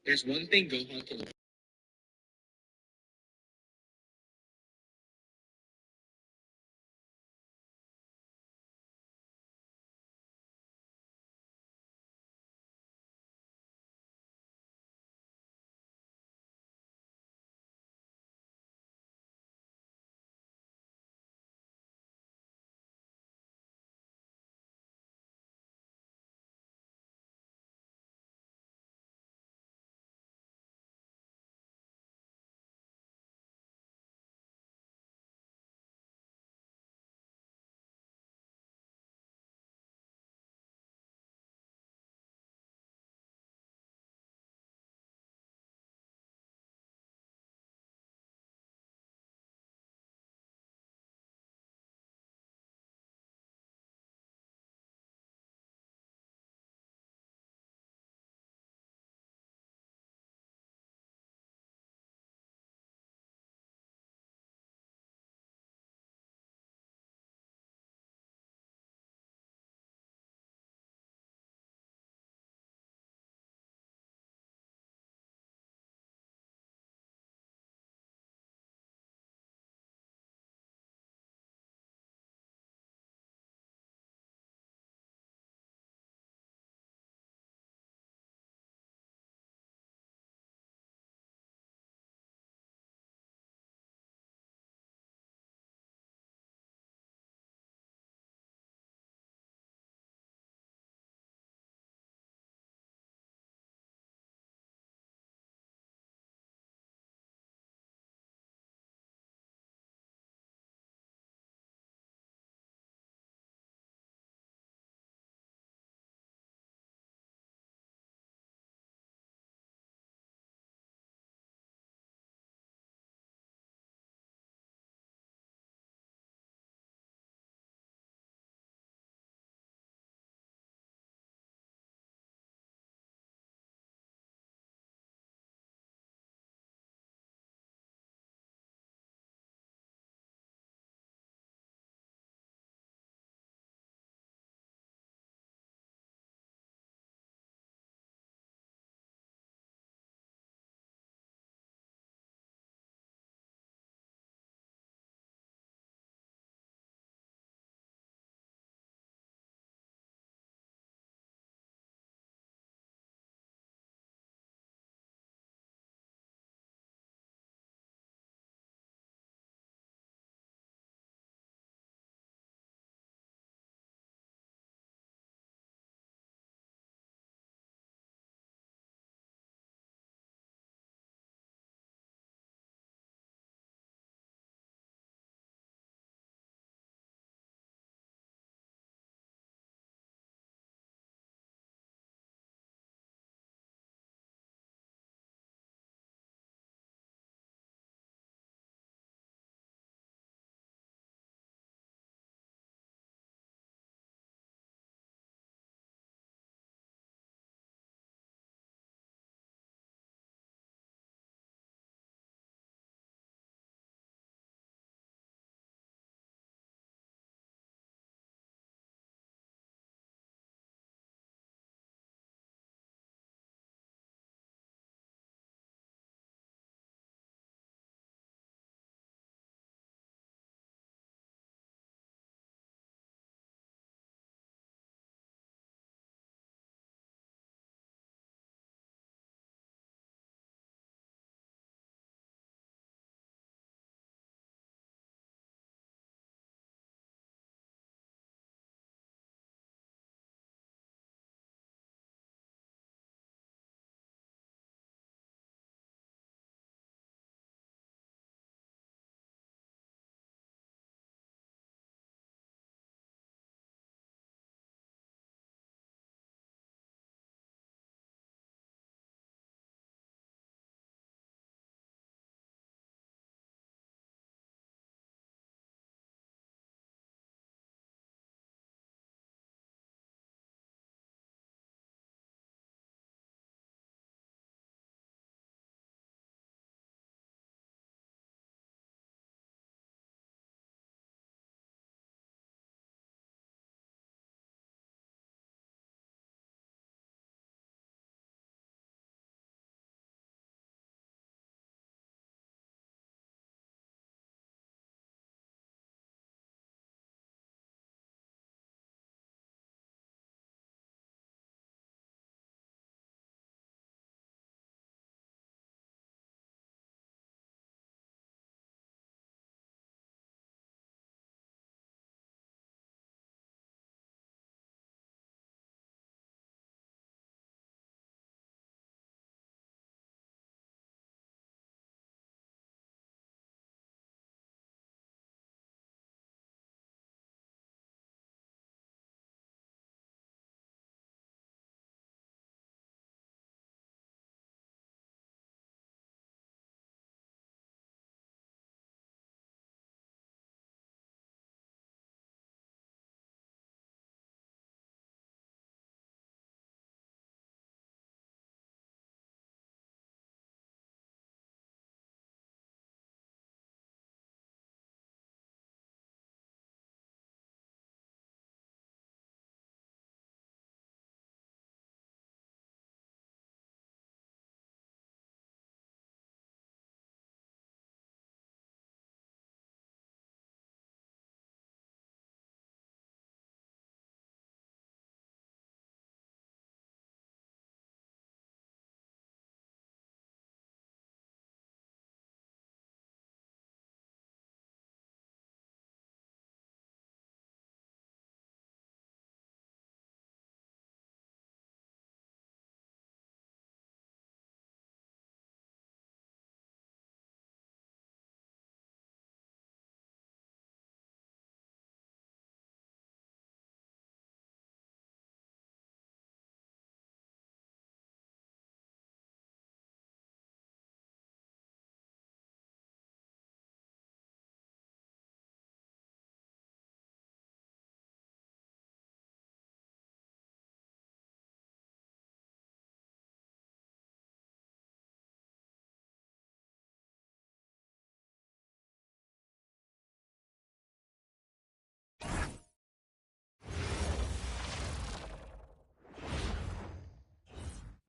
There's one thing Gohan can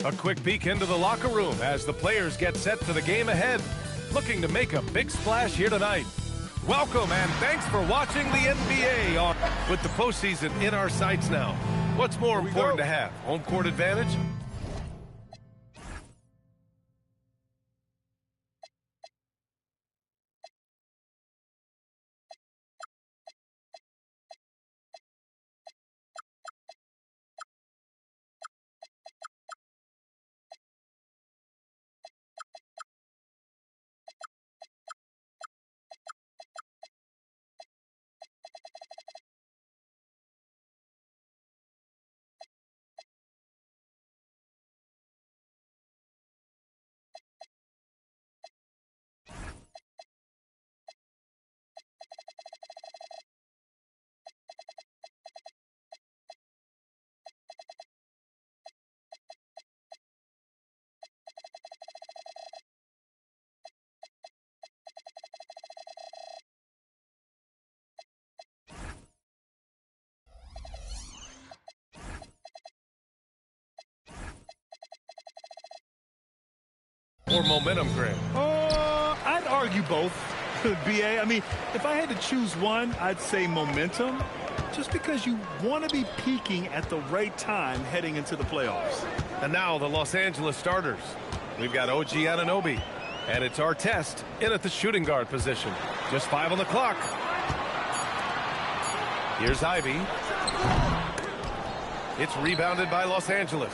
A quick peek into the locker room as the players get set for the game ahead, looking to make a big splash here tonight. Welcome and thanks for watching the NBA with the postseason in our sights now. What's more important to have? Home court advantage? Or momentum, Grant? I'd argue both, BA. I mean, if I had to choose one, I'd say momentum, just because you want to be peaking at the right time heading into the playoffs. And now the Los Angeles starters. We've got OG Anunoby, and it's our test in at the shooting guard position. Just 5 on the clock. Here's Ivy. It's rebounded by Los Angeles.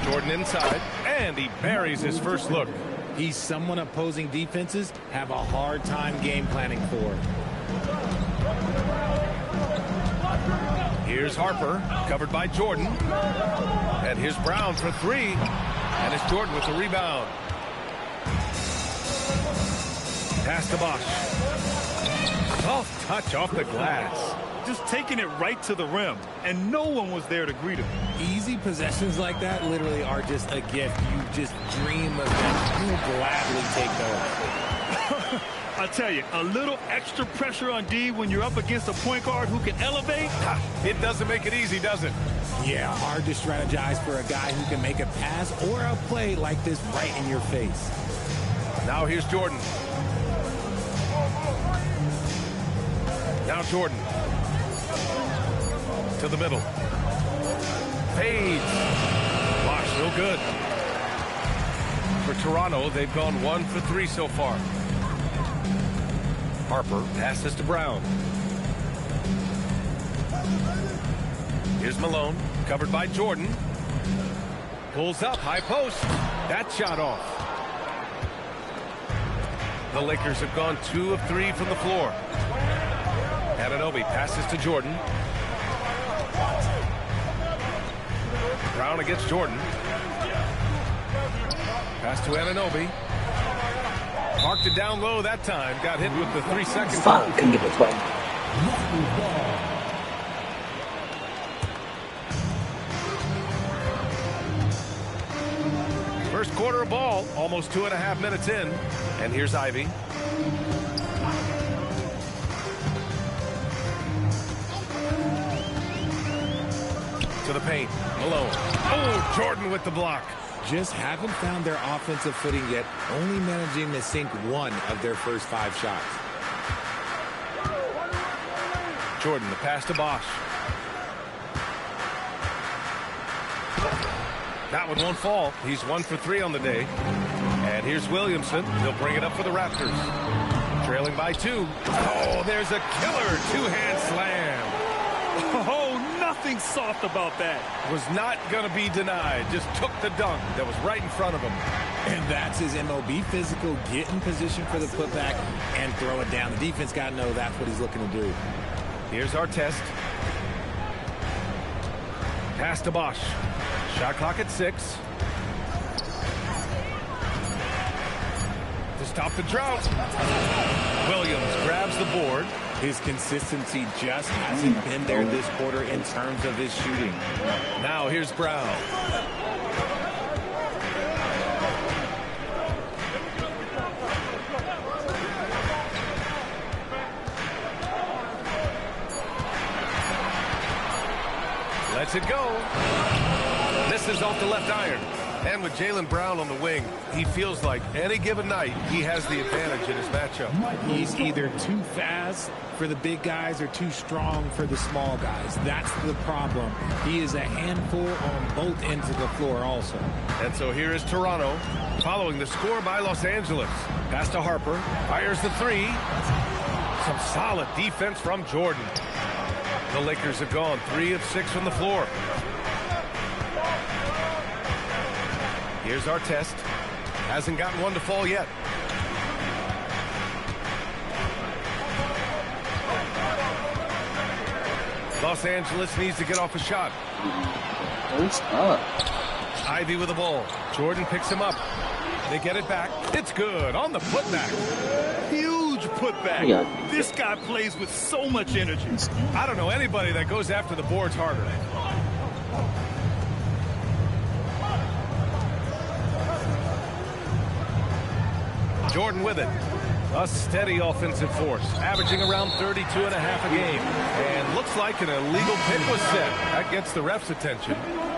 Jordan inside, and he buries his first look. He's someone opposing defenses have a hard time game planning for. Here's Harper, covered by Jordan. And here's Brown for 3. And it's Jordan with the rebound. Pass to Bosch. Soft touch off the glass. Just taking it right to the rim, and no one was there to greet him. Easy possessions like that literally are just a gift. You just dream of them. You will gladly take those. I'll tell you, a little extra pressure on D when you're up against a point guard who can elevate. It doesn't make it easy, does it? Yeah, hard to strategize for a guy who can make a pass or a play like this right in your face. Now here's Jordan. Now Jordan. To the middle. Fades. Bosch, no good. For Toronto, they've gone 1 for 3 so far. Harper passes to Brown. Here's Malone, covered by Jordan. Pulls up, high post. That shot off. The Lakers have gone 2 of 3 from the floor. Anunoby passes to Jordan. Brown against Jordan. Pass to Anunoby. Parked it down low that time. Got hit with the 3-second foul. Can give it 12. First quarter of ball, almost 2.5 minutes in. And here's Ivy. To the paint. Malone. Oh, Jordan with the block. Just haven't found their offensive footing yet, only managing to sink 1 of their first 5 shots. Jordan, the pass to Bosch. That one won't fall. He's 1 for 3 on the day. And here's Williamson. He'll bring it up for the Raptors. Trailing by 2. Oh, there's a killer 2-hand slam. Oh, nothing soft about that. Was not going to be denied. Just took the dunk that was right in front of him. And that's his MOB, physical, get in position for the putback and throw it down. The defense got to know that's what he's looking to do. Here's our test. Pass to Bosch. Shot clock at 6. To stop the drought. Williams grabs the board. His consistency just hasn't been there this quarter in terms of his shooting. Now here's Brown. Lets it go. Misses off the left iron. And with Jaylen Brown on the wing, he feels like any given night he has the advantage in his matchup. He's either too fast for the big guys or too strong for the small guys. That's the problem. He is a handful on both ends of the floor also. And so here is Toronto, following the score by Los Angeles. Pass to Harper, fires the three. Some solid defense from Jordan. The Lakers have gone 3 of 6 from the floor. Here's our test. Hasn't gotten one to fall yet. Los Angeles needs to get off a shot. Ivy with the ball. Jordan picks him up. They get it back. It's good on the putback. Huge putback. Yeah. This guy plays with so much energy. I don't know anybody that goes after the boards harder. Jordan with it. A steady offensive force, averaging around 32 and a half a game. And looks like an illegal pick was set. That gets the ref's attention.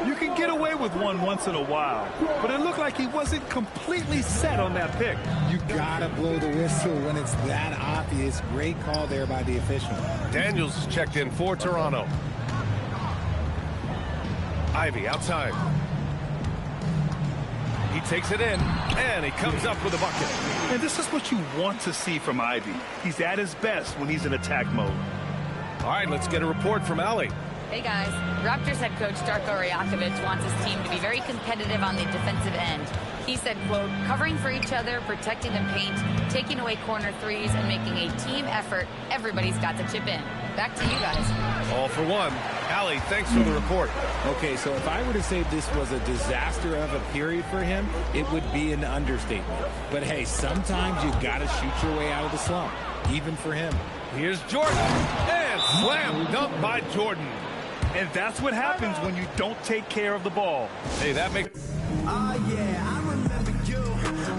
You can get away with one once in a while, but it looked like he wasn't completely set on that pick. You gotta blow the whistle when it's that obvious. Great call there by the official. Daniels is checked in for Toronto. Ivy outside. He takes it in, and he comes up with a bucket. And this is what you want to see from Ivy. He's at his best when he's in attack mode. All right, let's get a report from Allie. Hey guys, Raptors head coach Darko Rajakovic wants his team to be very competitive on the defensive end. He said, quote, covering for each other, protecting the paint, taking away corner threes, and making a team effort. Everybody's got to chip in. Back to you guys. All for one. Allie, thanks for the report. Okay, so if I were to say this was a disaster of a period for him, it would be an understatement. But hey, sometimes you got to shoot your way out of the slump, even for him. Here's Jordan, and slam dunk by Jordan. And that's what happens when you don't take care of the ball. Hey, that makes... Oh, yeah, I remember you.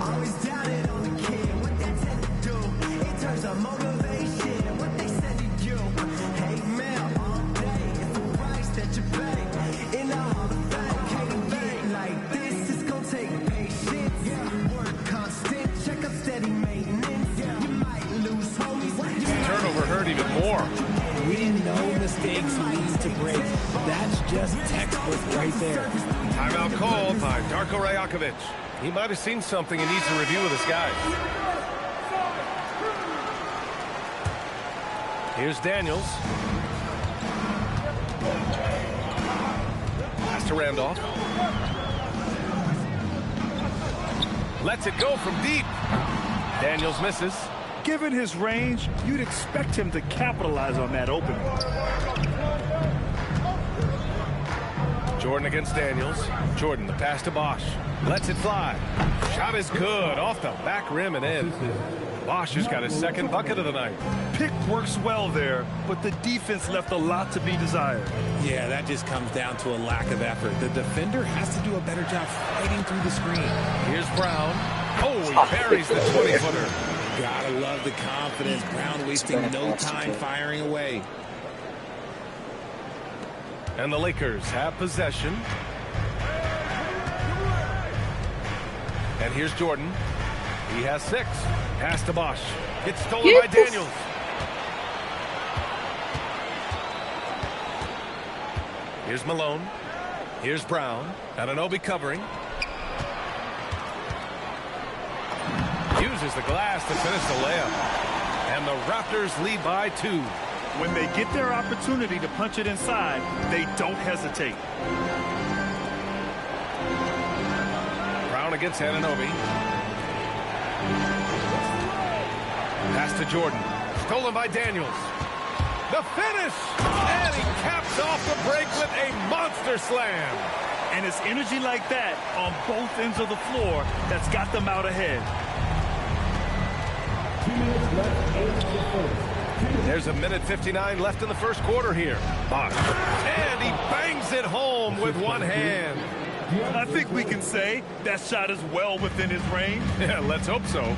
Always doubted on the kid. What they tend to do in terms of motivation. What they said to you. Hey, man, all day. It's the price that you pay. In the Hall of Fame, getting like this is going to take patience. Yeah. Work constant. Check up steady maintenance. Yeah. You might lose homies. Turnover hurt even more. We know mistakes lead to breaks. That's just textbook right there. Timeout called by Darko Rajakovic. He might have seen something and needs to review with his guys. Here's Daniels. Pass to Randolph. Lets it go from deep. Daniels misses. Given his range, you'd expect him to capitalize on that opening. Jordan against Daniels. Jordan, the pass to Bosch. Lets it fly. Shot is good. Off the back rim and in. Bosch has got his second bucket of the night. Pick works well there, but the defense left a lot to be desired. Yeah, that just comes down to a lack of effort. The defender has to do a better job fighting through the screen. Here's Brown. Oh, he buries the 20-footer. Gotta love the confidence. Brown wasting no time firing away. And the Lakers have possession. And here's Jordan. He has 6. Pass to Bosch. It's stolen by Daniels. Here's Malone. Here's Brown. Anunoby covering. Uses the glass to finish the layup. And the Raptors lead by 2. When they get their opportunity to punch it inside, they don't hesitate. Brown against Anunoby. Pass to Jordan. Stolen by Daniels. The finish! And he caps off the break with a monster slam. And it's energy like that on both ends of the floor that's got them out ahead. There's a minute 59 left in the first quarter here. Bosch. And he bangs it home with one hand. I think we can say that shot is well within his range. Yeah, let's hope so.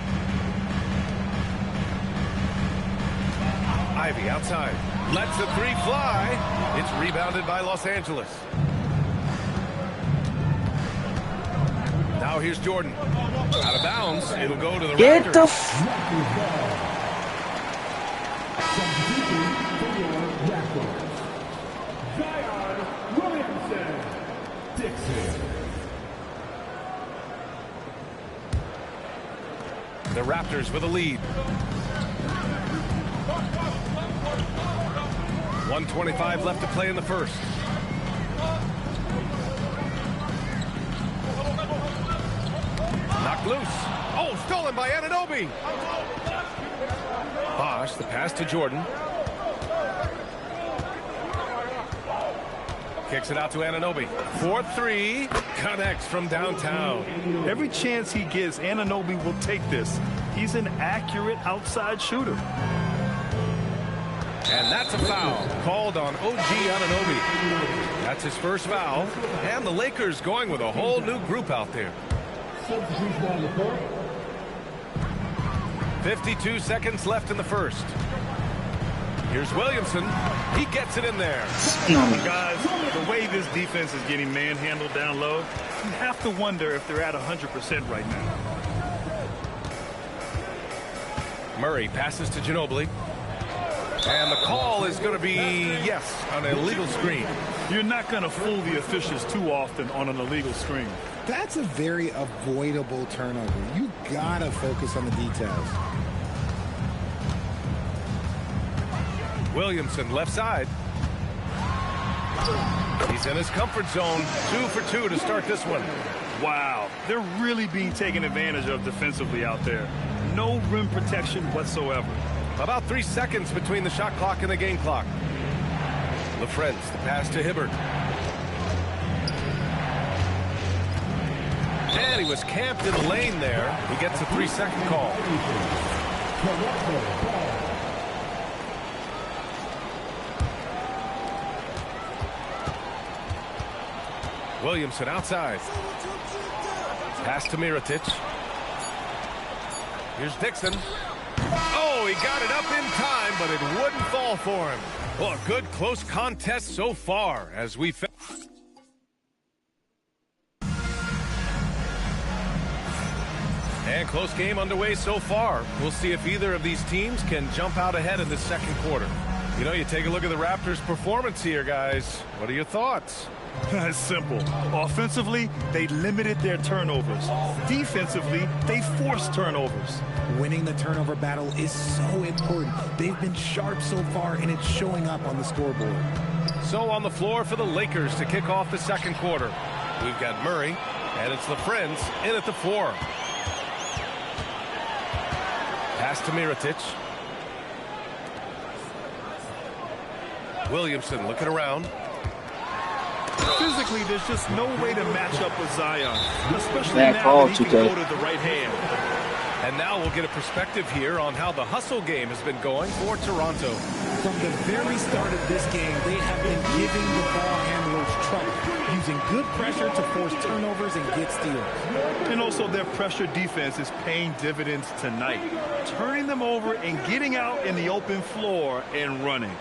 Ivy outside. Lets the three fly. It's rebounded by Los Angeles. Now here's Jordan. Out of bounds. It'll go to the Raptors. The Raptors with a lead. 1:25 left to play in the first. Knocked loose. Oh, stolen by Anunoby. Bosh, the pass to Jordan. Kicks it out to Anunoby. 4-3. Connects from downtown. Every chance he gets, Anunoby will take this. He's an accurate outside shooter. And that's a foul called on OG Anunoby. That's his first foul. And the Lakers going with a whole new group out there. 52 seconds left in the first. Here's Williamson. He gets it in there. Guys, the way this defense is getting manhandled down low, you have to wonder if they're at 100% right now. Murray passes to Ginobili. And the call is going to be, yes, on an illegal screen. You're not going to fool the officials too often on an illegal screen. That's a very avoidable turnover. You got to focus on the details. Williamson left side. He's in his comfort zone. 2 for 2 to start this one. Wow, they're really being taken advantage of defensively out there. No rim protection whatsoever. About 3 seconds between the shot clock and the game clock. LaFrentz, the pass to Hibbert. And he was camped in the lane there. He gets a 3-second call. Williamson outside. Pass to Mirotic. Here's Dixon. Oh, he got it up in time, but it wouldn't fall for him. Well, a good close contest so far as we... And close game underway so far. We'll see if either of these teams can jump out ahead in the second quarter. You know, you take a look at the Raptors' performance here, guys. What are your thoughts? It's simple. Offensively, they limited their turnovers. Defensively, they forced turnovers. Winning the turnover battle is so important. They've been sharp so far, and it's showing up on the scoreboard. So on the floor for the Lakers to kick off the second quarter. We've got Murray, and it's LaFrentz in at the 4. Pass to Mirotic. Williamson looking around. Physically, there's just no way to match up with Zion, especially now that he can go to the right hand. And now we'll get a perspective here on how the hustle game has been going for Toronto. From the very start of this game, they have been giving the ball handlers trouble, using good pressure to force turnovers and get steals. And also their pressure defense is paying dividends tonight, turning them over and getting out in the open floor and running.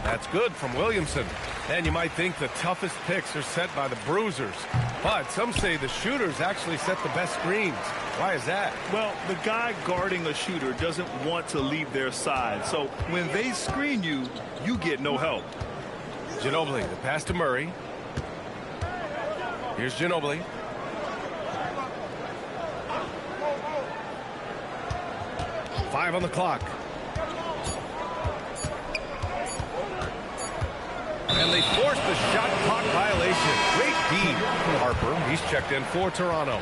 That's good from Williamson. And you might think the toughest picks are set by the bruisers. But some say the shooters actually set the best screens. Why is that? Well, the guy guarding a shooter doesn't want to leave their side. So when they screen you, you get no help. Ginobili, the pass to Murray. Here's Ginobili. Five on the clock. And they forced the shot clock violation. Great D. Harper, he's checked in for Toronto.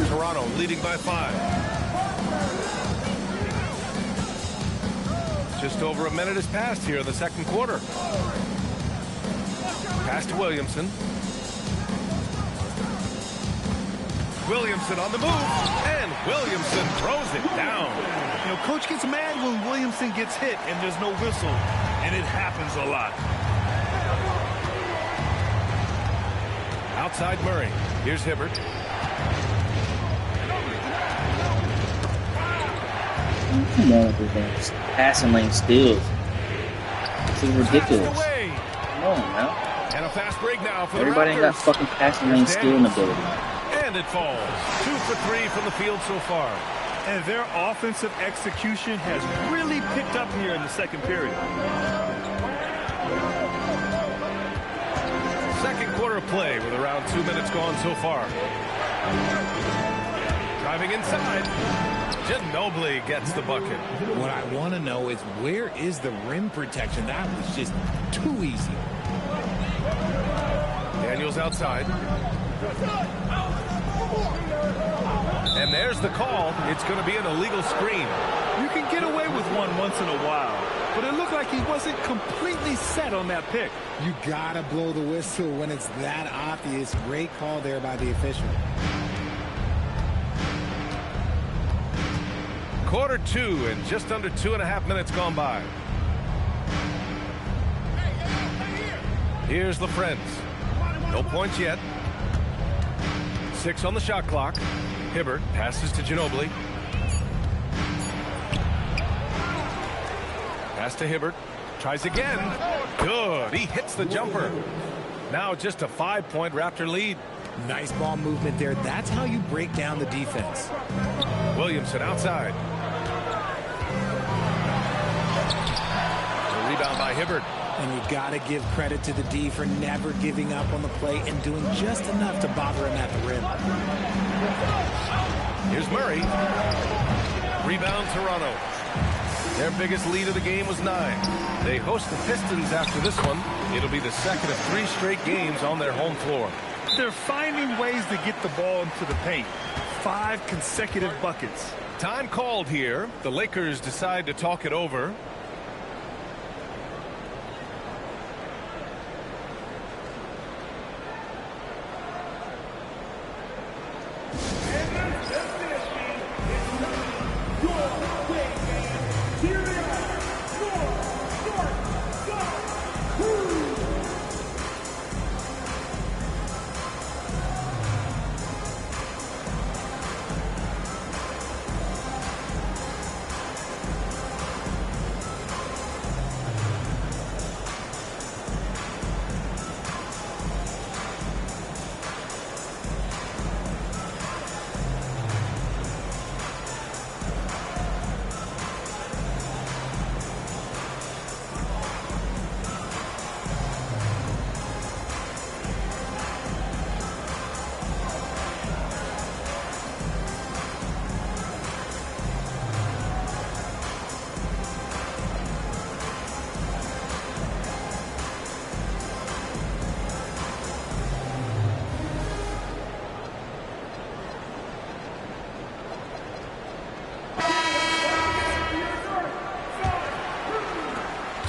Toronto leading by 5. Just over a minute has passed here in the second quarter. Pass to Williamson. Williamson on the move, and Williamson throws it down. You know, coach gets mad when Williamson gets hit and there's no whistle, and it happens a lot. Outside Murray. Here's Hibbert. Come on with this passing lane steals. This is ridiculous. Come on now. And a fast break now for everybody the ain't got fucking passing lane stealing ability. And it falls. 2 for 3 from the field so far. And their offensive execution has really picked up here in the second period. Second quarter of play with around 2 minutes gone so far. Driving inside. Ginobili gets the bucket. What I want to know is where is the rim protection? That was just too easy. Daniels outside. And there's the call. It's going to be an illegal screen. You can get away with one once in a while, but it looked like he wasn't completely set on that pick. You got to blow the whistle when it's that obvious. Great call there by the official. Quarter 2 and just under 2.5 minutes gone by. Here's LaFrentz. No points yet. 6 on the shot clock. Hibbert passes to Ginobili. Pass to Hibbert. Tries again. Good. He hits the jumper. Now just a 5-point Raptor lead. Nice ball movement there. That's how you break down the defense. Williamson outside. The rebound by Hibbert. And you got to give credit to the D for never giving up on the play and doing just enough to bother him at the rim. Here's Murray. Rebound Toronto. Their biggest lead of the game was 9. They host the Pistons after this one. It'll be the second of 3 straight games on their home floor. They're finding ways to get the ball into the paint. 5 consecutive buckets. Time called here. The Lakers decide to talk it over.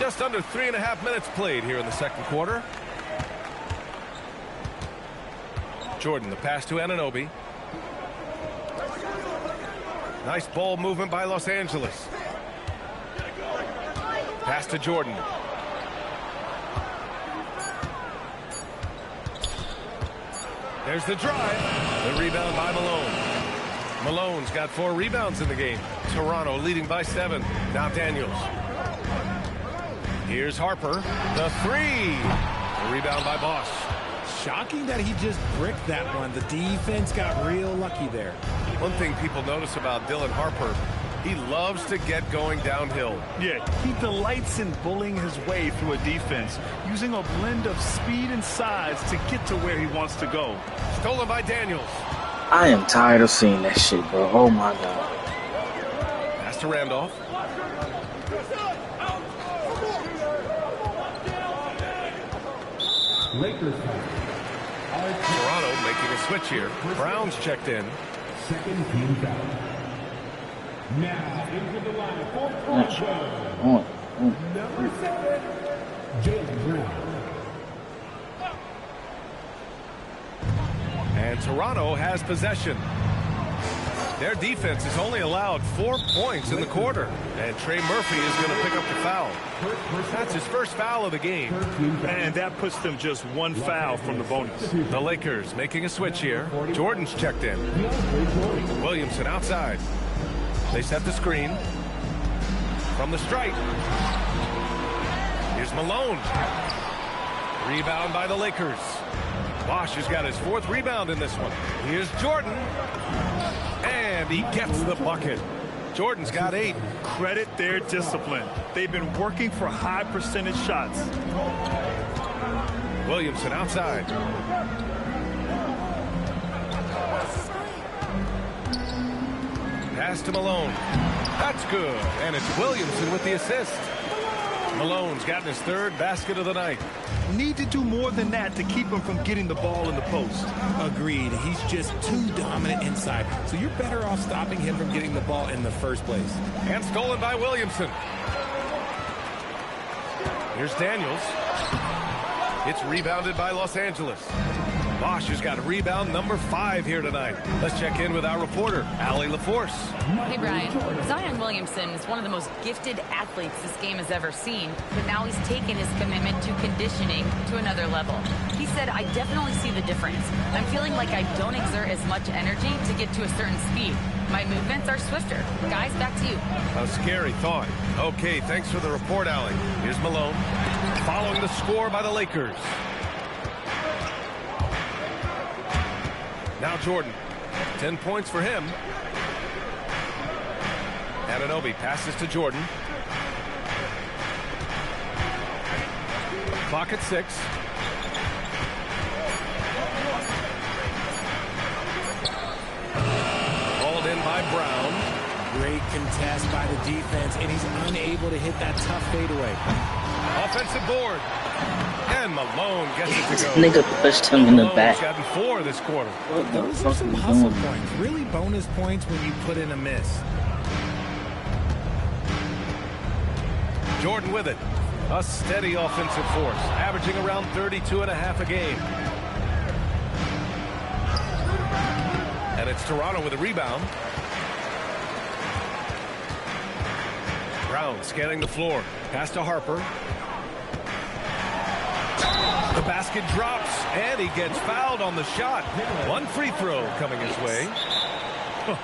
Just under 3.5 minutes played here in the second quarter. Jordan, the pass to Anunoby. Nice ball movement by Los Angeles. Pass to Jordan. There's the drive. The rebound by Malone. Malone's got 4 rebounds in the game. Toronto leading by 7. Now Daniels. Here's Harper. The 3. The rebound by Bosch. Shocking that he just bricked that one. The defense got real lucky there. One thing people notice about Dylan Harper, he loves to get going downhill. Yeah, he delights in bullying his way through a defense, using a blend of speed and size to get to where he wants to go. Stolen by Daniels. I am tired of seeing that shit, bro. Oh my God. Pass to Randolph. Toronto making a switch here. Brown's checked in. Second team foul. Now into the line for Toronto. Number 7, Jaylen Brown. And Toronto has possession. Their defense has only allowed 4 points in the quarter. And Trey Murphy is going to pick up the foul. That's his first foul of the game. And that puts them just one foul from the bonus. The Lakers making a switch here. Jordan's checked in. Williamson outside. They set the screen. From the stripe. Here's Malone. Rebound by the Lakers. Bosch has got his 4th rebound in this one. Here's Jordan. And he gets the bucket. Jordan's got 8. Credit their discipline. They've been working for high percentage shots. Williamson outside. Pass to Malone. That's good. And it's Williamson with the assist. Malone's gotten his 3rd basket of the night. Need to do more than that to keep him from getting the ball in the post. Agreed. He's just too dominant inside. So you're better off stopping him from getting the ball in the first place. And stolen by Williamson. Here's Daniels. It's rebounded by Los Angeles. Bosch has got rebound number 5 here tonight. Let's check in with our reporter, Allie LaForce. Hey, Brian. Zion Williamson is one of the most gifted athletes this game has ever seen, but now he's taken his commitment to conditioning to another level. He said, I definitely see the difference. I'm feeling like I don't exert as much energy to get to a certain speed. My movements are swifter. Guys, back to you. A scary thought. Okay, thanks for the report, Allie. Here's Malone. Following the score by the Lakers. Now Jordan. 10 points for him. Anunoby passes to Jordan. Clock at 6. Hauled in by Brown. Great contest by the defense, and he's unable to hit that tough fadeaway. Offensive board. And Malone gets it to go. Nigga pushed him in the back. Malone's gotten 4 this quarter. What the Those fuck are some are you hustle doing? points. Really bonus points when you put in a miss. Jordan with it. A steady offensive force, averaging around 32.5 a game. And it's Toronto with a rebound. Brown scanning the floor. Pass to Harper. The basket drops, and he gets fouled on the shot. 1 free throw coming his way.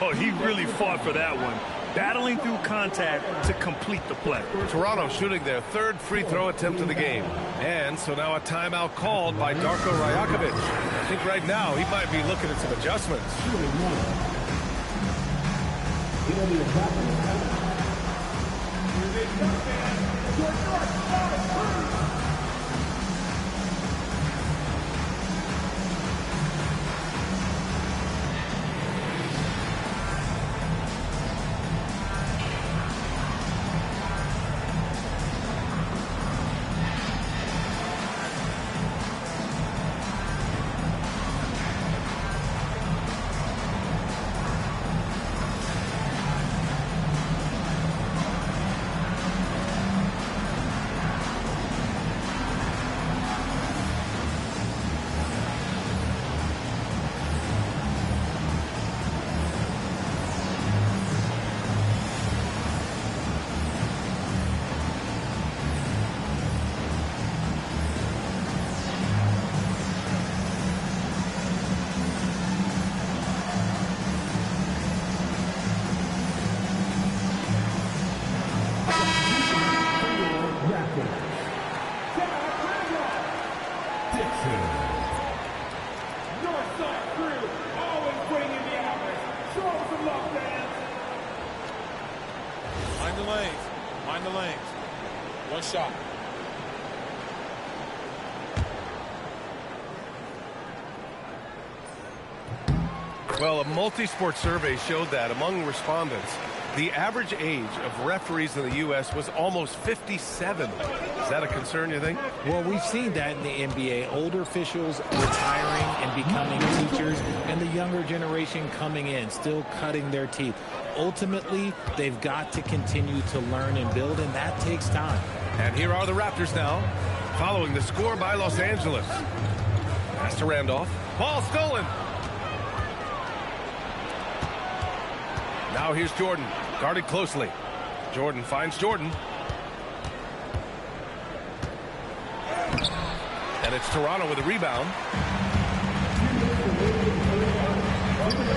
Oh, he really fought for that one. Battling through contact to complete the play. Toronto shooting their 3rd free throw attempt of the game. And so now a timeout called by Darko Rajakovic. I think right now he might be looking at some adjustments. Mind the lanes. One shot. Well, a multi-sport survey showed that among respondents, the average age of referees in the U.S. was almost 57. Is that a concern, you think? Well, we've seen that in the NBA. Older officials retiring and becoming teachers, and the younger generation coming in, still cutting their teeth. Ultimately, they've got to continue to learn and build, and that takes time. And here are the Raptors now, following the score by Los Angeles. Pass to Randolph. Ball stolen. Now here's Jordan, guarded closely. Jordan finds Jordan. And it's Toronto with a rebound.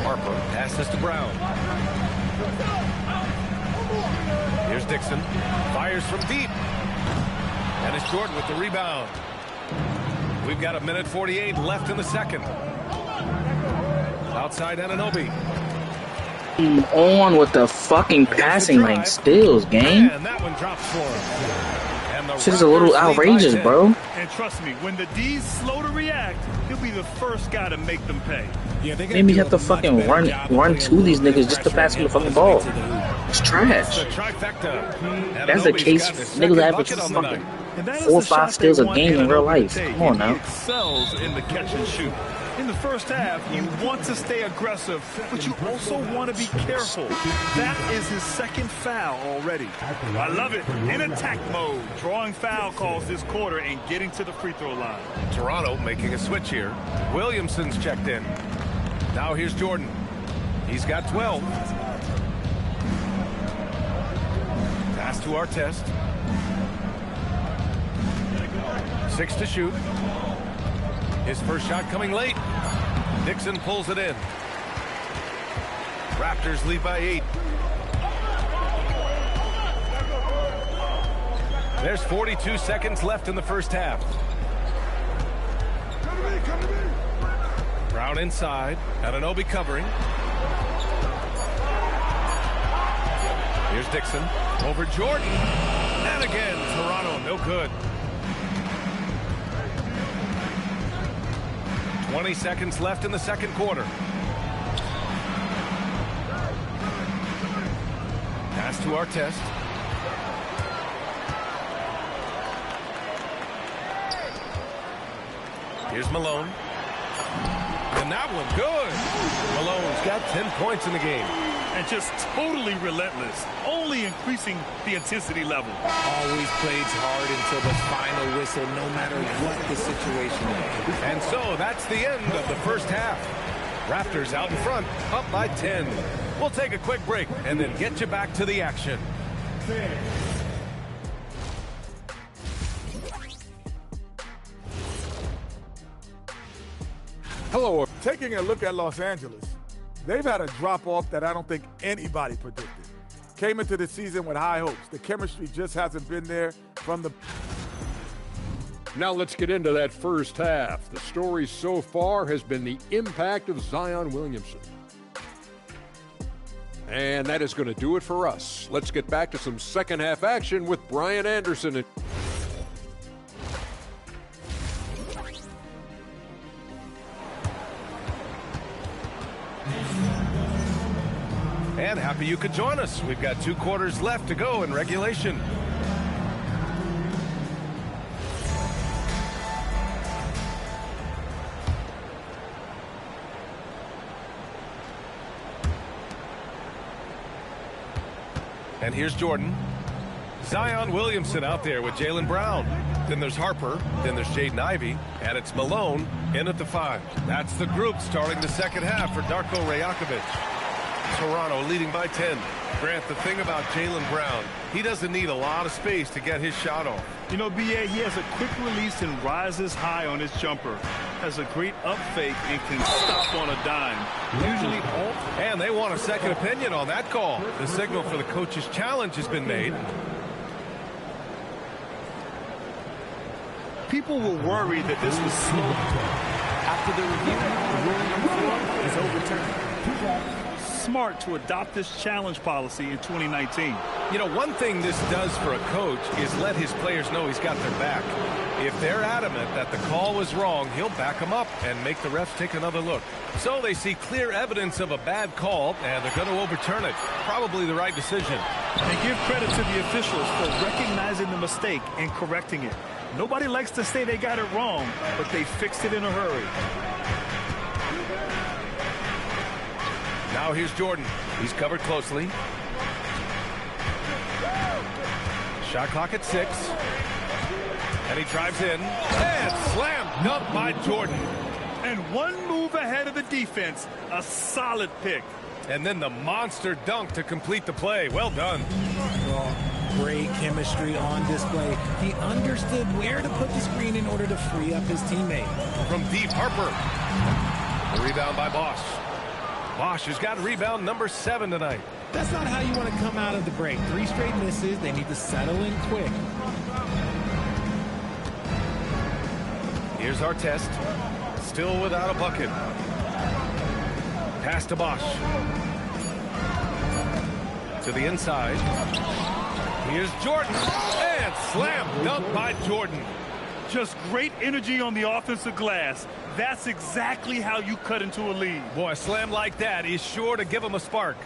Harper passes to Brown. Here's Dixon. Fires from deep. And it's Jordan with the rebound. We've got 1:48 left in the second. Outside Anunoby. On with the fucking passing lane steals, game. And that one drops for him. This is a little outrageous, bro. And trust me, when the D's slow to react, he'll be the first guy to make them pay. Yeah, they Maybe have to fucking run to these niggas just to pass them the fucking ball. It's trash. That's the case. Niggas average fucking 4 or 5 steals a game in real life. Come on now. He excels in the catch and shoot. In the first half, you want to stay aggressive, but you also want to be careful. That is his second foul already. I love it. In attack mode, drawing foul calls this quarter and getting to the free throw line. Toronto making a switch here. Williamson's checked in. Now here's Jordan. He's got 12. Pass to Artest. 6 to shoot. His first shot coming late. Dixon pulls it in. Raptors lead by 8. There's 42 seconds left in the first half. Brown inside. Anunoby covering. Here's Dixon. Over Jordan. And again, Toronto no good. 20 seconds left in the second quarter. Pass to Artest. Here's Malone. And that one good. Malone's got 10 points in the game. And just totally relentless, only increasing the intensity level. Always plays hard until the final whistle, no matter what the situation is. And so that's the end of the first half. Raptors out in front, up by 10. We'll take a quick break and then get you back to the action. Hello. Taking a look at Los Angeles, they've had a drop-off that I don't think anybody predicted. Came into the season with high hopes. The chemistry just hasn't been there from the... Now let's get into that first half. The story so far has been the impact of Zion Williamson. And that is going to do it for us. Let's get back to some second half action with Brian Anderson. And happy you could join us. We've got 2 quarters left to go in regulation. And here's Jordan. Zion Williamson out there with Jaylen Brown. Then there's Harper. Then there's Jaden Ivey. And it's Malone in at the 5. That's the group starting the second half for Darko Rajakovic. Toronto leading by 10. Grant, the thing about Jaylen Brown, he doesn't need a lot of space to get his shot off. You know, B.A., he has a quick release and rises high on his jumper. Has a great up fake and can stop on a dime. Usually all... And they want a second opinion on that call. The signal for the coach's challenge has been made. People will worry that this was slow. After the review, the ruling on the floor is overturned. Smart to adopt this challenge policy in 2019. You know, one thing this does for a coach is let his players know he's got their back. If they're adamant that the call was wrong, he'll back them up and make the refs take another look. So they see clear evidence of a bad call, and they're going to overturn it. Probably the right decision. And give credit to the officials for recognizing the mistake and correcting it. Nobody likes to say they got it wrong, but they fixed it in a hurry. Now here's Jordan. He's covered closely. Shot clock at 6. And he drives in. And slam dunk by Jordan. And one move ahead of the defense. A solid pick. And then the monster dunk to complete the play. Well done. Well, great chemistry on display. He understood where to put the screen in order to free up his teammate. From deep, Harper. The rebound by Bosch. Bosch has got rebound number 7 tonight. That's not how you want to come out of the break. 3 straight misses. They need to settle in quick. Here's our test. Still without a bucket. Pass to Bosch. To the inside. Here's Jordan. And slam dunk by Jordan. Just great energy on the offensive glass. That's exactly how you cut into a lead. Boy, a slam like that is sure to give them a spark.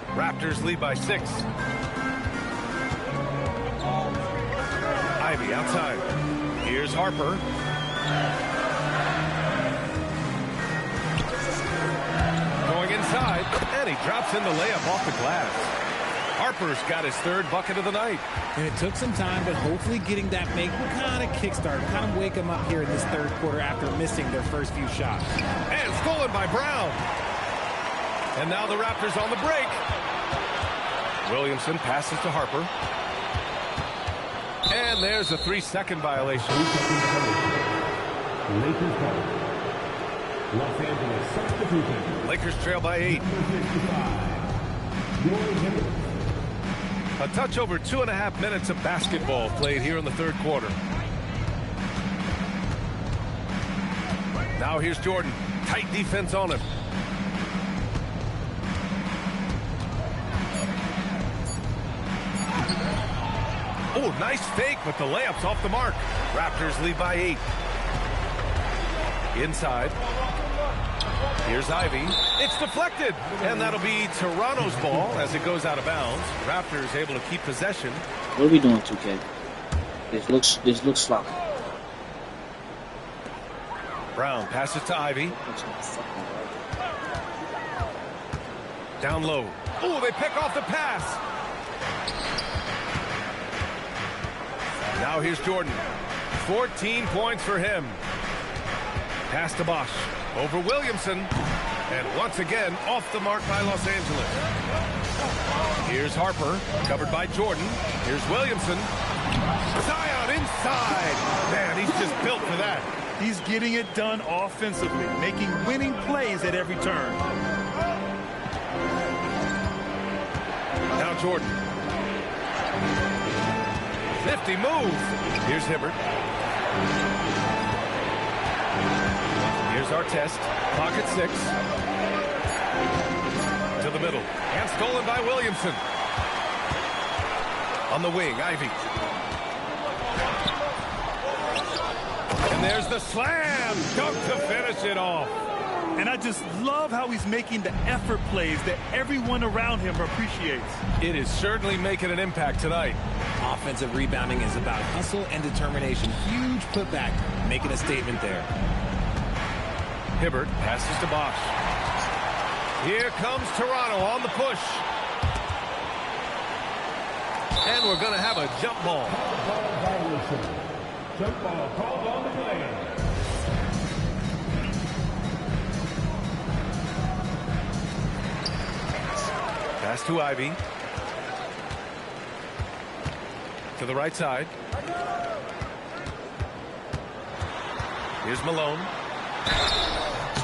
Raptors lead by 6. Ivy outside. Here's Harper. Going inside, and he drops in the layup off the glass. Harper's got his 3rd bucket of the night. And it took some time, but hopefully getting that make will kind of kickstart, kind of wake them up here in this 3rd quarter after missing their first few shots. And stolen by Brown. And now the Raptors on the break. Williamson passes to Harper. And there's a 3-second violation. Lakers trail by 8. A touch over 2.5 minutes of basketball played here in the 3rd quarter. Now here's Jordan. Tight defense on him. Oh, nice fake, but the layup's off the mark. Raptors lead by 8. Inside. Here's Ivy. It's deflected, and that'll be Toronto's ball as it goes out of bounds. Raptors able to keep possession. What are we doing, 2K? This looks sloppy. Brown passes to Ivy. Down low. Oh, they pick off the pass. Now here's Jordan. 14 points for him. Pass to Bosch. Over Williamson. And once again, off the mark by Los Angeles. Here's Harper. Covered by Jordan. Here's Williamson. Zion inside. Man, he's just built for that. He's getting it done offensively, making winning plays at every turn. Now Jordan. 50 moves. Here's Hibbert. Here's our test. Clock at 6. To the middle. And stolen by Williamson. On the wing, Ivy. And there's the slam. Dunk to finish it off. And I just love how he's making the effort plays that everyone around him appreciates. It is certainly making an impact tonight. Offensive rebounding is about hustle and determination. Huge putback, making a statement there. Hibbert passes to Bosch. Here comes Toronto on the push. And we're going to have a jump ball. Jump ball called on the play. Pass to Ivy. To the right side. Here's Malone.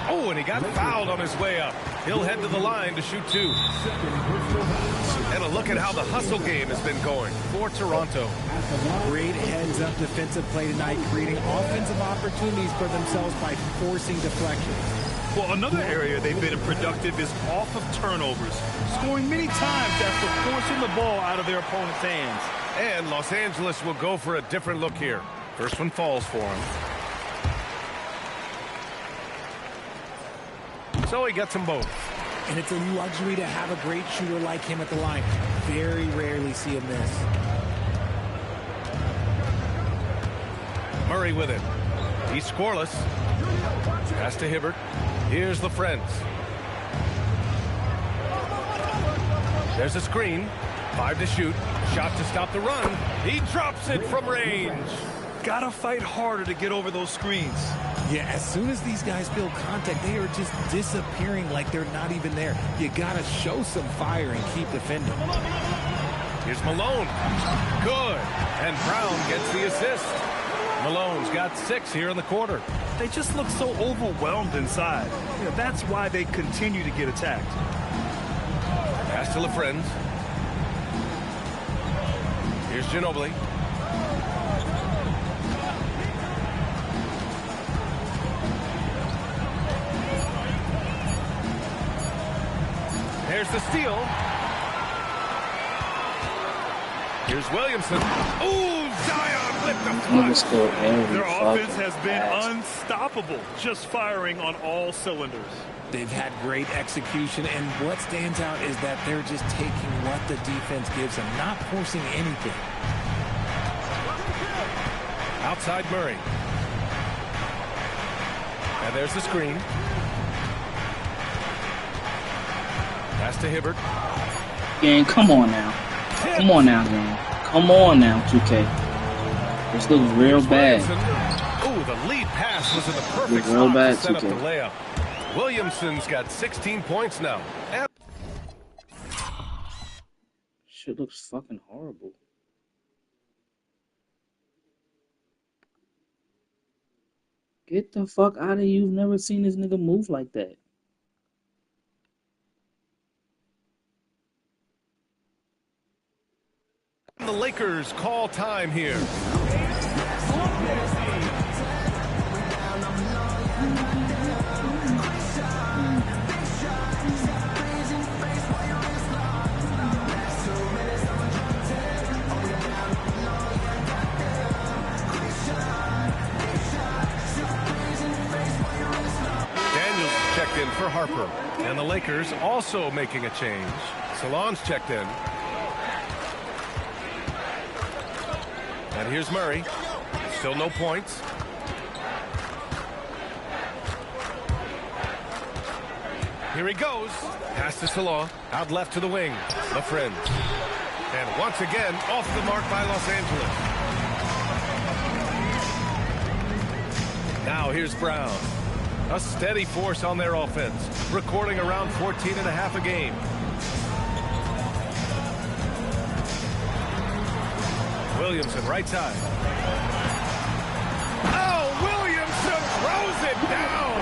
Oh, and he got fouled on his way up. He'll head to the line to shoot 2. And a look at how the hustle game has been going for Toronto. Great heads-up defensive play tonight, creating offensive opportunities for themselves by forcing deflections. Well, another area they've been productive is off of turnovers, scoring many times after forcing the ball out of their opponent's hands. And Los Angeles will go for a different look here. First one falls for him. So he gets them both. And it's a luxury to have a great shooter like him at the line. Very rarely see him miss. Murray with it. He's scoreless. Pass to Hibbert. Here's the Friends. There's a screen. 5 to shoot. Shot to stop the run. He drops it from range. Gotta fight harder to get over those screens. Yeah, as soon as these guys feel contact, they are just disappearing like they're not even there. You got to show some fire and keep defending. Here's Malone. Good. And Brown gets the assist. Malone's got 6 here in the quarter. They just look so overwhelmed inside. You know, that's why they continue to get attacked. Pass to LaFrance. Here's Ginobili. There's the steal. Here's Williamson. Ooh, Zion with the flush. Their offense has been unstoppable, just firing on all cylinders. They've had great execution, and what stands out is that they're just taking what the defense gives them, not forcing anything. Outside Murray. And there's the screen. Pass to Hibbert. Gang, come on now. Come on now, gang. Come on now, 2K. This looks real bad. Ooh, the lead pass was in the perfect real spot bad, to set up 2K. the layup. Williamson's got 16 points now. Shit looks fucking horrible. Get the fuck out of here. You've never seen this nigga move like that. The Lakers call time here. Daniels checked in for Harper. And the Lakers also making a change. Salon's checked in. And here's Murray. Still no points. Here he goes. Pass to Salah. Out left to the wing. LaFrance. And once again, off the mark by Los Angeles. Now here's Brown. A steady force on their offense. Recording around 14.5 a game. Williamson, right side. Oh, Williamson throws it down.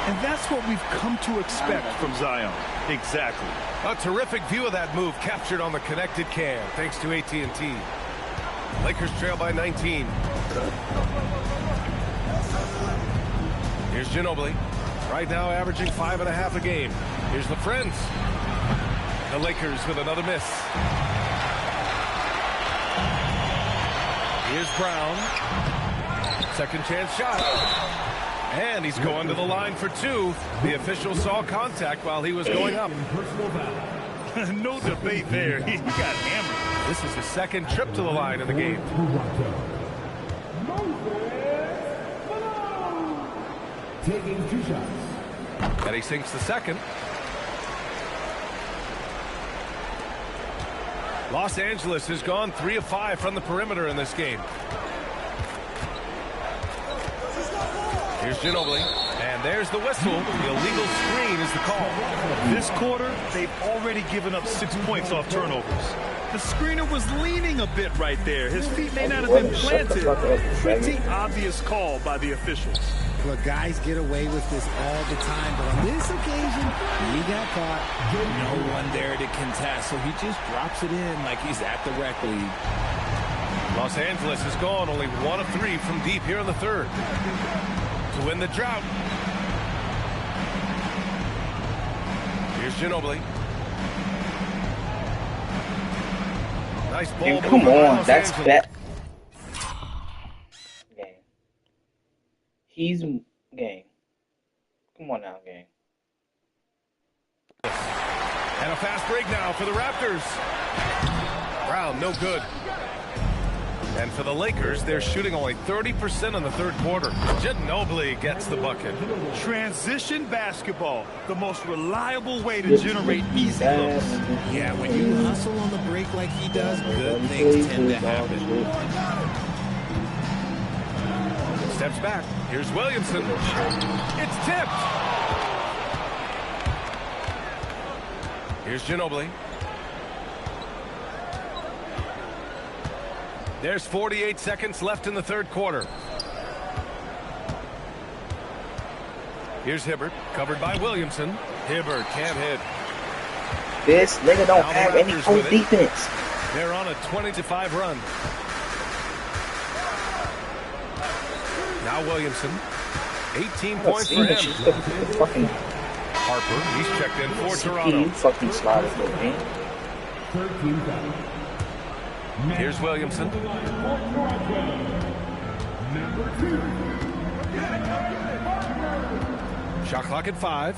And that's what we've come to expect from Zion. Exactly. A terrific view of that move captured on the connected cam, thanks to AT&T. Lakers trail by 19. Here's Ginobili. Right now averaging 5.5 a game. Here's LaFrance. The Lakers with another miss. Here's Brown. Second chance shot. And he's going to the line for 2. The official saw contact while he was going up. No debate there. He got hammered. This is his second trip to the line in the game. Taking 2 shots. And he sinks the second. Los Angeles has gone 3 of 5 from the perimeter in this game. Here's Ginobili. And there's the whistle. The illegal screen is the call. This quarter, they've already given up 6 points off turnovers. The screener was leaning a bit right there. His feet may not have been planted. Pretty obvious call by the officials. Look, guys get away with this all the time, but on this occasion, he got caught. No one there to contest, so he just drops it in like he's at the rec league. Los Angeles has gone only 1 of 3 from deep here in the third to win the drought. Here's Ginobili. Nice ball. Dude, come on, that's bad. Gang. He's gang. Come on now, gang. And a fast break now for the Raptors. Brown, no good. And for the Lakers, they're shooting only 30% in the third quarter. Ginobili gets the bucket. Transition basketball, the most reliable way to generate easy looks. Yeah, when you hustle on the break like he does, good things tend to happen. Steps back. Here's Williamson. It's tipped. Here's Ginobili. There's 48 seconds left in the third quarter. Here's Hibbert, covered by Williamson. Hibbert can't hit. This nigga don't have any post defense. They're on a 20-5 run. Now Williamson. 18 points for him. Fucking Harper, he's checked in for Toronto. You fucking slide it, man. Here's Williamson. Shot clock at 5.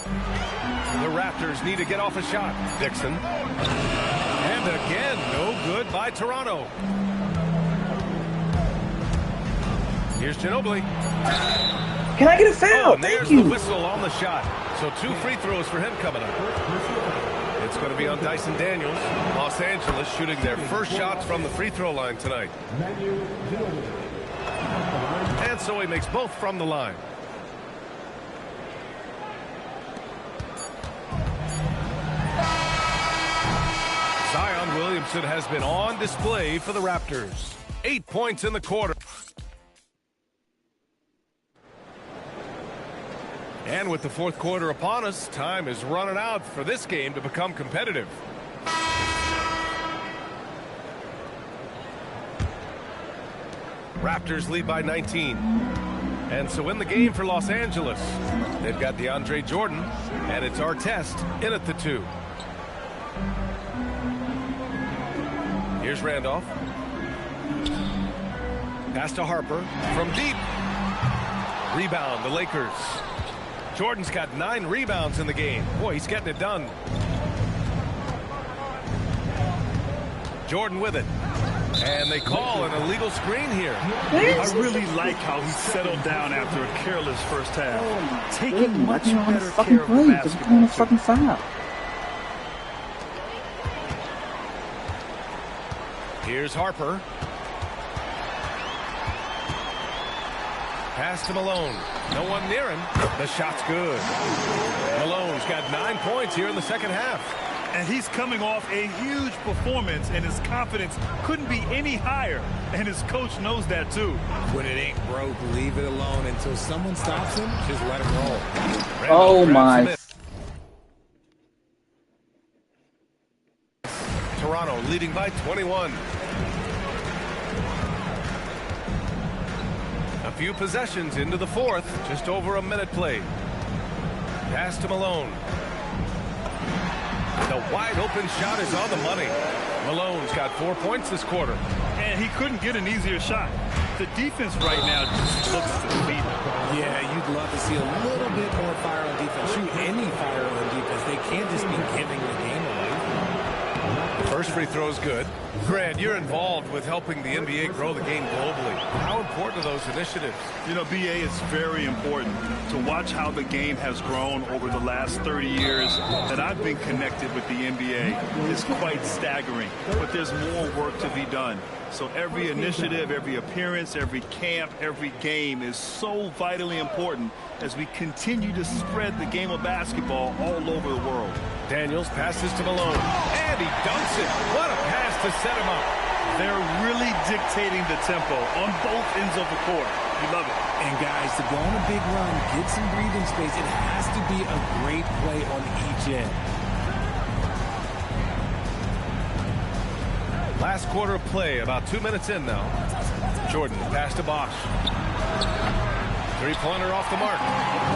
The Raptors need to get off a shot. Dixon. And again, no good by Toronto. Here's Ginobili. Can I get a foul? And there's the whistle on the shot. So 2 free throws for him coming up. It's going to be on Dyson Daniels. Los Angeles shooting their first shots from the free throw line tonight. And so he makes both from the line. Zion Williamson has been on display for the Raptors. 8 points in the quarter. And with the fourth quarter upon us, time is running out for this game to become competitive. Raptors lead by 19. And so in the game for Los Angeles, they've got DeAndre Jordan, and it's Artest in at the 2. Here's Randolph. Pass to Harper from deep. Rebound, the Lakers. Jordan's got 9 rebounds in the game. Boy, he's getting it done. Jordan with it. And they call an illegal screen here. I really like how he settled down after a careless first half. Taking much better care of the basketball. Fucking foul. Here's Harper. Pass to Malone. No one near him. The shot's good. Malone's got 9 points here in the second half. And he's coming off a huge performance, and his confidence couldn't be any higher. And his coach knows that, too. When it ain't broke, leave it alone. Until someone stops him, just let him roll. Oh, my. Toronto leading by 21. A few possessions into the fourth, just over a minute played. Pass to Malone. The wide open shot is on the money. Malone's got 4 points this quarter. And he couldn't get an easier shot. The defense right now just looks defeated. Yeah, you'd love to see a little bit more fire on defense. Shoot any fire on defense. They can't just be giving the game away. The first free throw is good. Grant, you're involved with helping the NBA grow the game globally. How important are those initiatives? You know, BA, is very important to watch how the game has grown over the last 30 years that I've been connected with the NBA. It's quite staggering, but there's more work to be done. So every initiative, every appearance, every camp, every game is so vitally important as we continue to spread the game of basketball all over the world. Daniels passes to Malone, and he dunks it. What a pass to set him up. They're really dictating the tempo on both ends of the court. You love it. And guys, to go on a big run, get some breathing space, it has to be a great play on each end. Last quarter of play, about 2 minutes in now. Jordan, pass to Bosch. Three-pointer off the mark.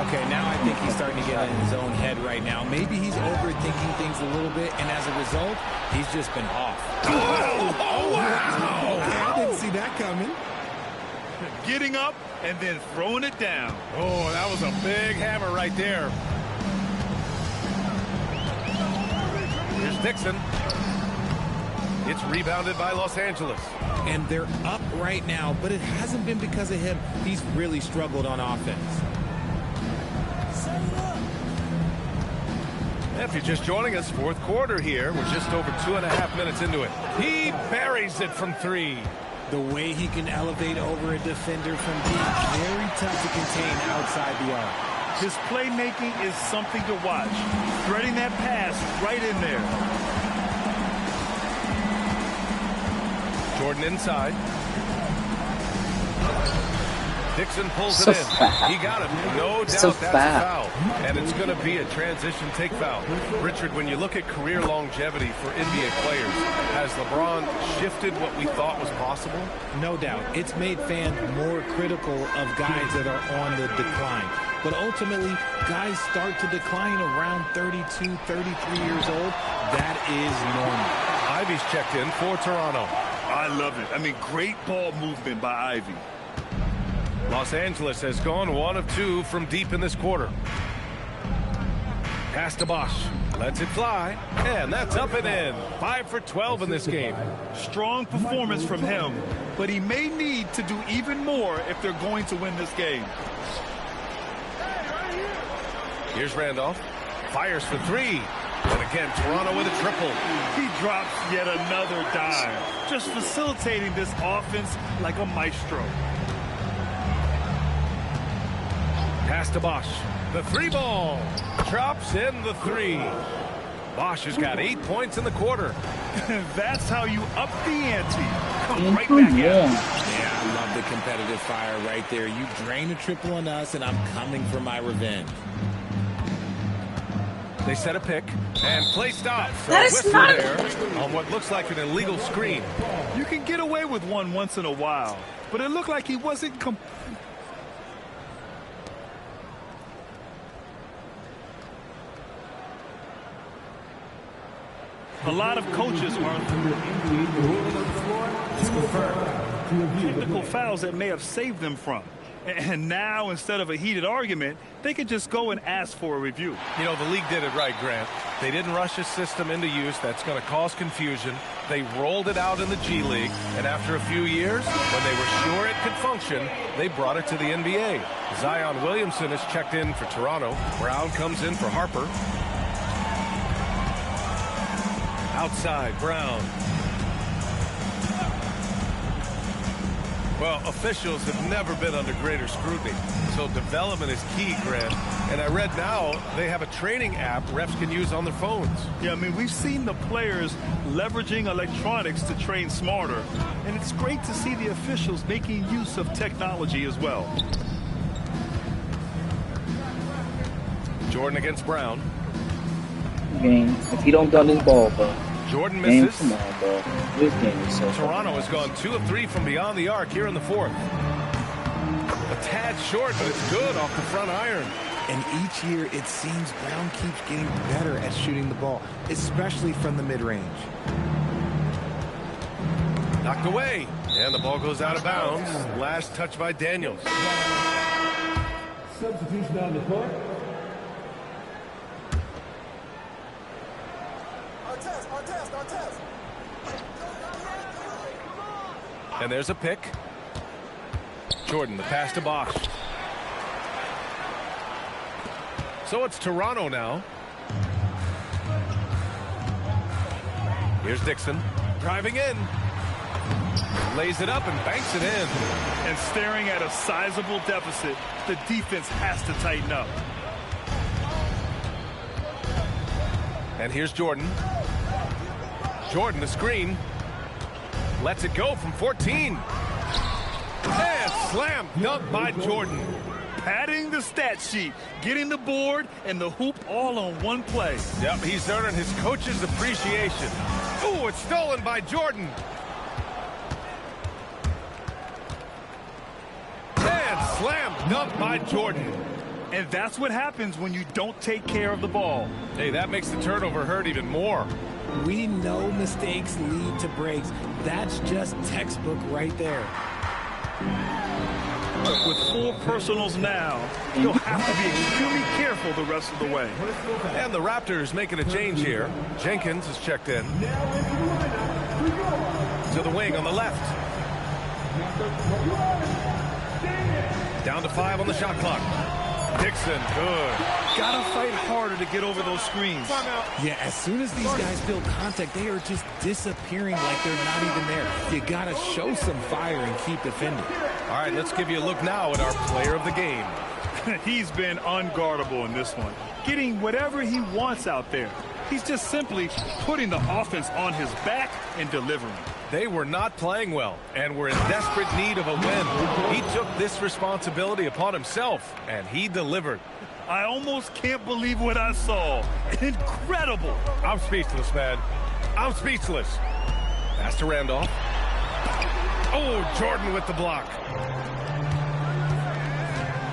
Okay, now I think he's starting to get in his own head right now. Maybe he's overthinking things a little bit, and as a result, he's just been off. Oh, wow! Okay, I didn't see that coming. Getting up and then throwing it down. Oh, that was a big hammer right there. Here's Dixon. It's rebounded by Los Angeles. And they're up right now, but it hasn't been because of him. He's really struggled on offense. If you're just joining us, fourth quarter here. We're just over 2.5 minutes into it. He buries it from 3. The way he can elevate over a defender from deep, very tough to contain outside the arc. His playmaking is something to watch. Threading that pass right in there. Jordan inside. Dixon pulls So it in. foul. He got him. No doubt So that's a foul. foul. And it's going to be a transition take foul. Richard, when you look at career longevity for NBA players, has LeBron shifted what we thought was possible? No doubt. It's made fans more critical of guys that are on the decline. But ultimately, guys start to decline around 32, 33 years old. That is normal. Ivy's checked in for Toronto. I love it. I mean, great ball movement by Ivy. Los Angeles has gone 1 of 2 from deep in this quarter. Pass to Bosch. Lets it fly. And that's up and in. 5 for 12 in this game. Strong performance from him, but he may need to do even more if they're going to win this game. Here's Randolph. Fires for 3. And again, Toronto with a triple. He drops yet another dime, just facilitating this offense like a maestro. Pass to Bosch. The 3 ball. Drops in the 3. Bosch has got 8 points in the quarter. That's how you up the ante. Come right back at it. Yeah, I love the competitive fire right there. You drain a triple on us, and I'm coming for my revenge. They set a pick and play stops. That is not there on what looks like an illegal screen. You can get away with one once in a while, but it looked like he wasn't A lot of coaches are technical fouls that may have saved them from. And now, instead of a heated argument, they could just go and ask for a review. You know, the league did it right, Grant. They didn't rush a system into use that's going to cause confusion. They rolled it out in the G League, and after a few years, when they were sure it could function, they brought it to the NBA. Zion Williamson is checked in for Toronto. Brown comes in for Harper. Outside, Brown. Well, officials have never been under greater scrutiny, so development is key, Grant. And I read now they have a training app refs can use on their phones. Yeah, I mean, we've seen the players leveraging electronics to train smarter, and it's great to see the officials making use of technology as well. Jordan against Brown. Game. If you don't gun this ball, bro. Jordan Game, misses. come on, bro. This game is so Toronto has gone 2 of 3 from beyond the arc here in the 4th. A tad short, but it's good off the front iron. And each year, it seems Brown keeps getting better at shooting the ball, especially from the mid-range. Knocked away. And the ball goes out of bounds. Last touch by Daniels. Substitution on the court. And there's a pick. Jordan, the pass to Bosch. So it's Toronto now. Here's Dixon. Driving in. Lays it up and banks it in. And staring at a sizable deficit, the defense has to tighten up. And here's Jordan. Jordan, the screen. Lets it go from 14. And slam dunk by Jordan. Padding the stat sheet, getting the board and the hoop all on one play. Yep, he's earning his coach's appreciation. Ooh, it's stolen by Jordan. And slam dunk by Jordan. And that's what happens when you don't take care of the ball. Hey, that makes the turnover hurt even more. We know mistakes lead to breaks. That's just textbook right there. With 4 personals now, you'll have to be extremely careful the rest of the way. And the Raptors making a change here. Jenkins is checked in. To the wing on the left. Down to 5 on the shot clock. Dixon, good. Gotta fight harder to get over those screens. Yeah, as soon as these guys build contact, they are just disappearing like they're not even there. You gotta show some fire and keep defending. All right, let's give you a look now at our player of the game. He's been unguardable in this one, getting whatever he wants out there. He's just simply putting the offense on his back and delivering. They were not playing well and were in desperate need of a win. He took this responsibility upon himself, and he delivered. I almost can't believe what I saw. Incredible. I'm speechless, man. I'm speechless. Pass to Randolph. Oh, Jordan with the block.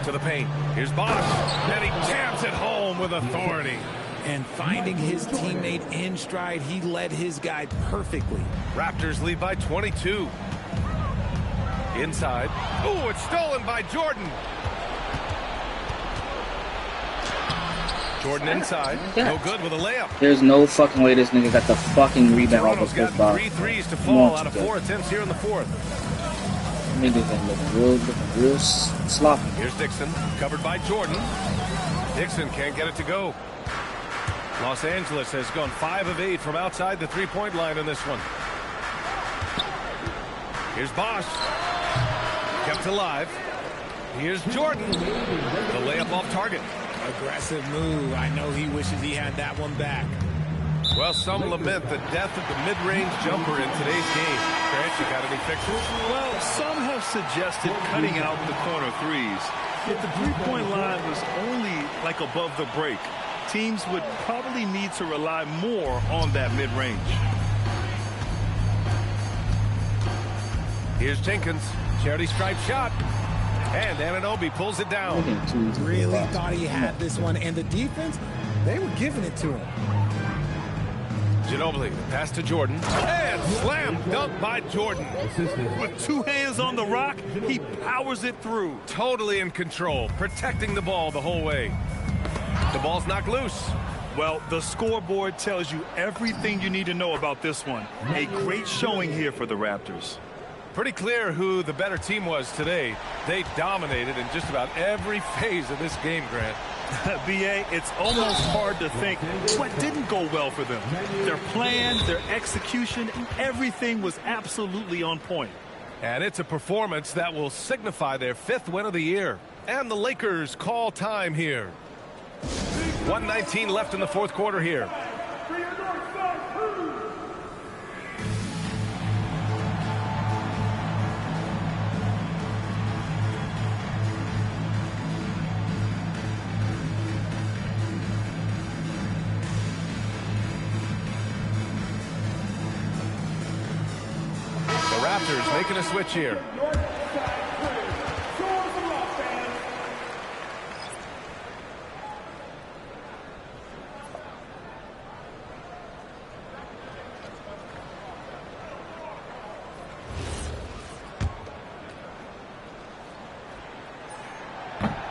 To the paint. Here's Bosch. And he jams it home with authority. And finding his teammate in stride, he led his guy perfectly. Raptors lead by 22. Inside. Oh, it's stolen by Jordan. Jordan inside. No good with a layup. There's no fucking way this nigga got the fucking rebound off Toronto's of got this ball. 3 threes to fall out of 4 attempts here in the fourth. Niggas ain't looking real sloppy. Here's Dixon, covered by Jordan. Dixon can't get it to go. Los Angeles has gone 5 of 8 from outside the three-point line in this one. Here's Bosch. Kept alive. Here's Jordan. The layup off target. Aggressive move. I know he wishes he had that one back. Well, some lament the death of the mid-range jumper in today's game. Grant, you got any fixes? Well, some have suggested cutting out the corner threes. If the three-point line was only like above the break, teams would probably need to rely more on that mid-range. Here's Jenkins. Charity stripe shot. And Anunoby pulls it down. Really thought he had this one. And the defense, they were giving it to him. Ginobili, pass to Jordan. And slam dunk by Jordan. With 2 hands on the rock, he powers it through. Totally in control, protecting the ball the whole way. The ball's knocked loose. Well, the scoreboard tells you everything you need to know about this one. A great showing here for the Raptors. Pretty clear who the better team was today. They dominated in just about every phase of this game, Grant. B.A., it's almost hard to think what didn't go well for them. Their plan, their execution, everything was absolutely on point. And it's a performance that will signify their 5th win of the year. And the Lakers call time here. 1:19 left in the fourth quarter here. The Raptors making a switch here.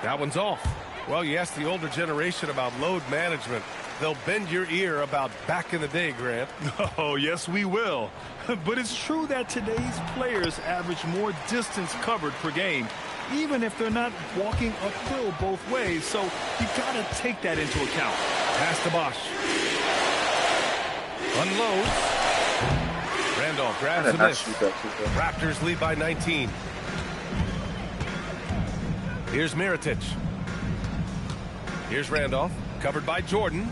That one's off. Well, you ask the older generation about load management. They'll bend your ear about back in the day, Grant. Oh, yes, we will. But it's true that today's players average more distance covered per game, even if they're not walking uphill both ways. So you've got to take that into account. Pass to Bosch. Unloads. Randolph grabs the miss. Raptors lead by 19. Here's Mirotic. Here's Randolph, covered by Jordan.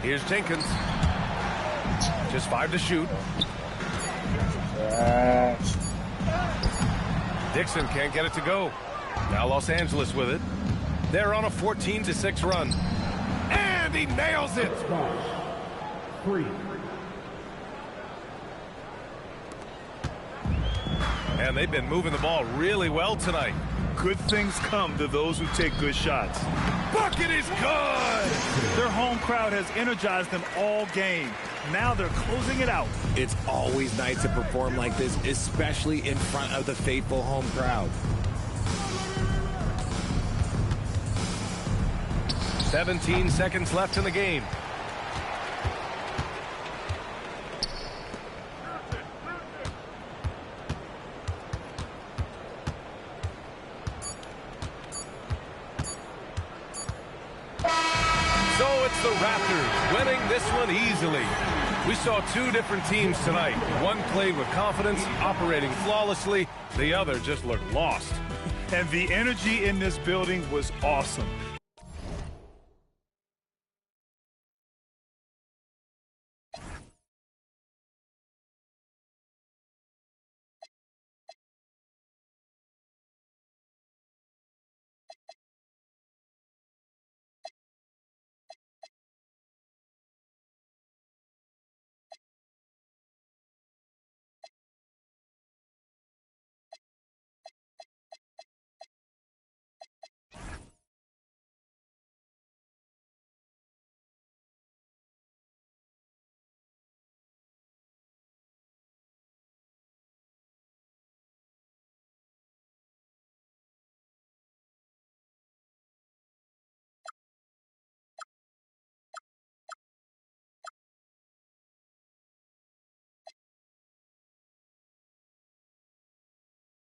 Here's Jenkins. Just 5 to shoot. Dixon can't get it to go. Now Los Angeles with it. They're on a 14-6 run. And he nails it. 3. And they've been moving the ball really well tonight. Good things come to those who take good shots. Bucket is good! Their home crowd has energized them all game. Now they're closing it out. It's always nice to perform like this, especially in front of the faithful home crowd. 17 seconds left in the game. It's the Raptors winning this one easily. We saw two different teams tonight. One played with confidence, operating flawlessly. The other just looked lost. And the energy in this building was awesome.